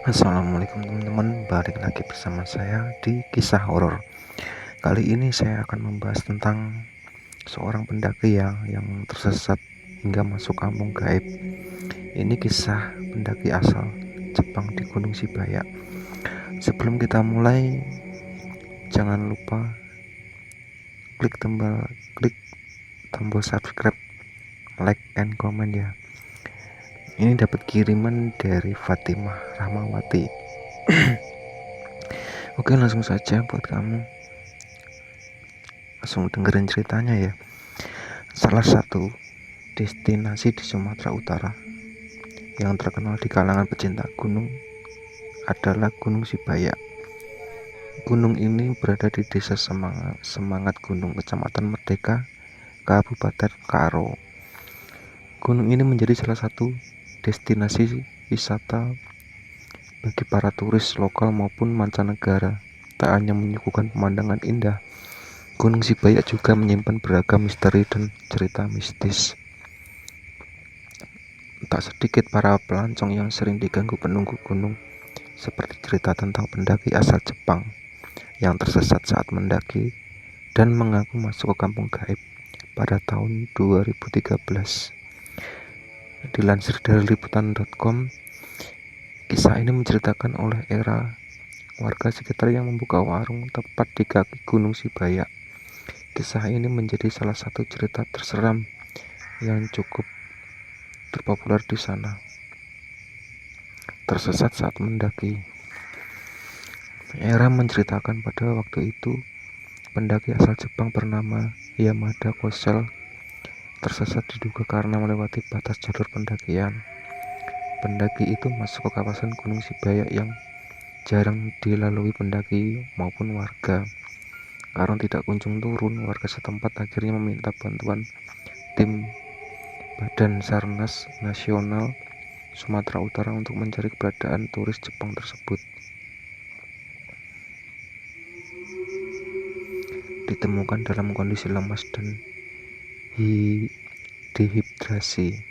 Assalamualaikum teman-teman, balik lagi bersama saya di kisah horor. Kali ini saya akan membahas tentang seorang pendaki yang tersesat hingga masuk kampung gaib. Ini kisah pendaki asal Jepang di Gunung Sibaya. Sebelum kita mulai, jangan lupa klik tombol subscribe, like, and comment ya. Ini dapat kiriman dari Fatimah Rahmawati. Oke, langsung saja buat kamu. Langsung dengerin ceritanya ya. Salah satu destinasi di Sumatera Utara yang terkenal di kalangan pecinta gunung adalah Gunung Sibaya. Gunung ini berada di Desa Semangat Gunung, Kecamatan Merdeka, Kabupaten Karo. Gunung ini menjadi salah satu destinasi wisata bagi para turis lokal maupun mancanegara. Tak hanya menyuguhkan pemandangan indah, Gunung Sibaya juga menyimpan beragam misteri dan cerita mistis. Tak sedikit para pelancong yang sering diganggu penunggu gunung, seperti cerita tentang pendaki asal Jepang yang tersesat saat mendaki dan mengaku masuk ke kampung gaib pada tahun 2013. Dilansir dari liputan.com, kisah ini menceritakan oleh Era, warga sekitar yang membuka warung tepat di kaki Gunung Sibaya. Kisah ini menjadi salah satu cerita terseram yang cukup terpopuler di sana. Tersesat saat mendaki. Era menceritakan pada waktu itu pendaki asal Jepang bernama Yamada Kosel tersesat diduga karena melewati batas jalur pendakian. Pendaki itu masuk ke kawasan Gunung Sibaya yang jarang dilalui pendaki maupun warga. Karena tidak kunjung turun, warga setempat akhirnya meminta bantuan tim Badan Sarnas Nasional Sumatera Utara untuk mencari keberadaan turis Jepang tersebut. Ditemukan dalam kondisi lemas dan dehidrasi.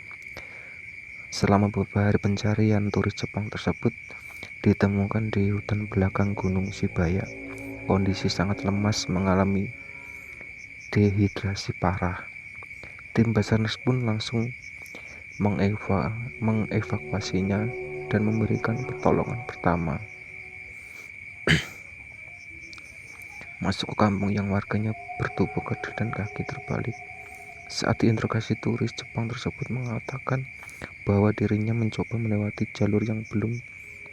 Selama beberapa hari pencarian, turis Jepang tersebut ditemukan di hutan belakang Gunung Sibaya. Kondisi sangat lemas, mengalami dehidrasi parah. Tim Basarnas pun langsung mengevakuasinya dan memberikan pertolongan pertama. Masuk ke kampung yang warganya bertubuh kerdil dan kaki terbalik. Saat diinterogasi, turis Jepang tersebut mengatakan bahwa dirinya mencoba melewati jalur yang belum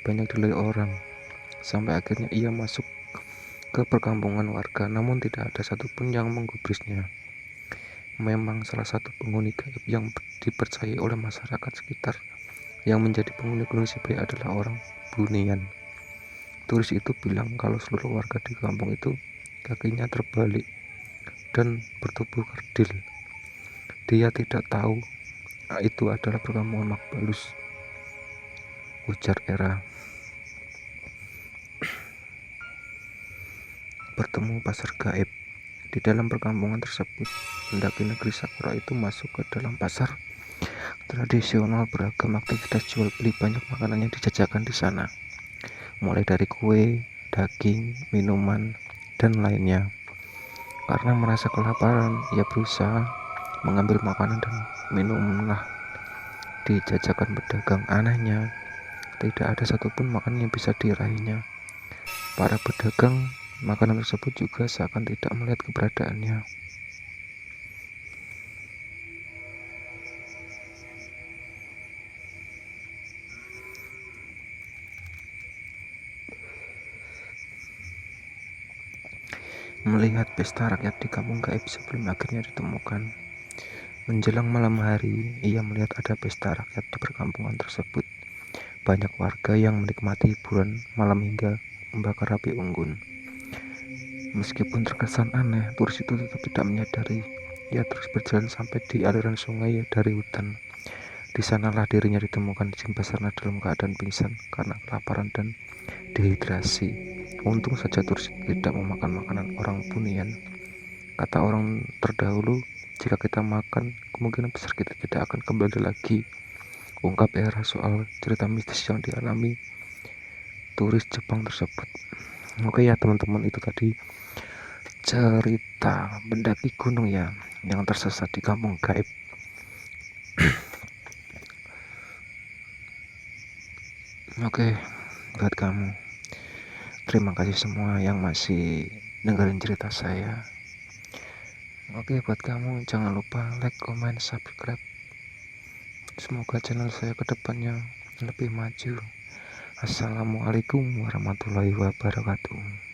banyak dilalui orang. Sampai akhirnya ia masuk ke perkampungan warga, namun tidak ada satupun yang menggubrisnya. Memang salah satu penghuni gaib yang dipercayai oleh masyarakat sekitar yang menjadi penghuni Gunung Sibaya adalah orang Bunian. Turis itu bilang kalau seluruh warga di kampung itu kakinya terbalik dan bertubuh kerdil. Dia tidak tahu itu adalah perkampungan Makbalus, ujar Era. Bertemu pasar gaib. Di dalam perkampungan tersebut, pendaki negeri Sakura itu masuk ke dalam pasar tradisional. Beragam aktivitas jual beli, banyak makanan yang dijajakan di sana, mulai dari kue, daging, minuman, dan lainnya. Karena merasa kelaparan, ia berusaha mengambil makanan dan minumlah dijajakan pedagang. Anehnya, tidak ada satupun makanan yang bisa diraihnya. Para pedagang makanan tersebut juga seakan tidak melihat keberadaannya. Melihat pesta rakyat di kampung gaib sebelum akhirnya ditemukan. Menjelang malam hari, ia melihat ada pesta rakyat di perkampungan tersebut. Banyak warga yang menikmati hiburan malam hingga membakar api unggun. Meskipun terkesan aneh, turis itu tetap tidak menyadari. Ia terus berjalan sampai di aliran sungai dari hutan. Di sanalah dirinya ditemukan tim Basarnas dalam keadaan pingsan karena kelaparan dan dehidrasi. Untung saja turis tidak memakan makanan orang Bunian. Kata orang terdahulu, jika kita makan, kemungkinan besar kita tidak akan kembali lagi. Ungkap Era soal cerita mistis yang dialami turis Jepang tersebut. Oke ya teman-teman, itu tadi cerita mendaki gunung ya yang tersesat di kampung gaib. Oke, buat kamu, terima kasih semua yang masih dengerin cerita saya. Oke, buat kamu jangan lupa like, comment, subscribe. Semoga channel saya kedepannya lebih maju. Assalamualaikum warahmatullahi wabarakatuh.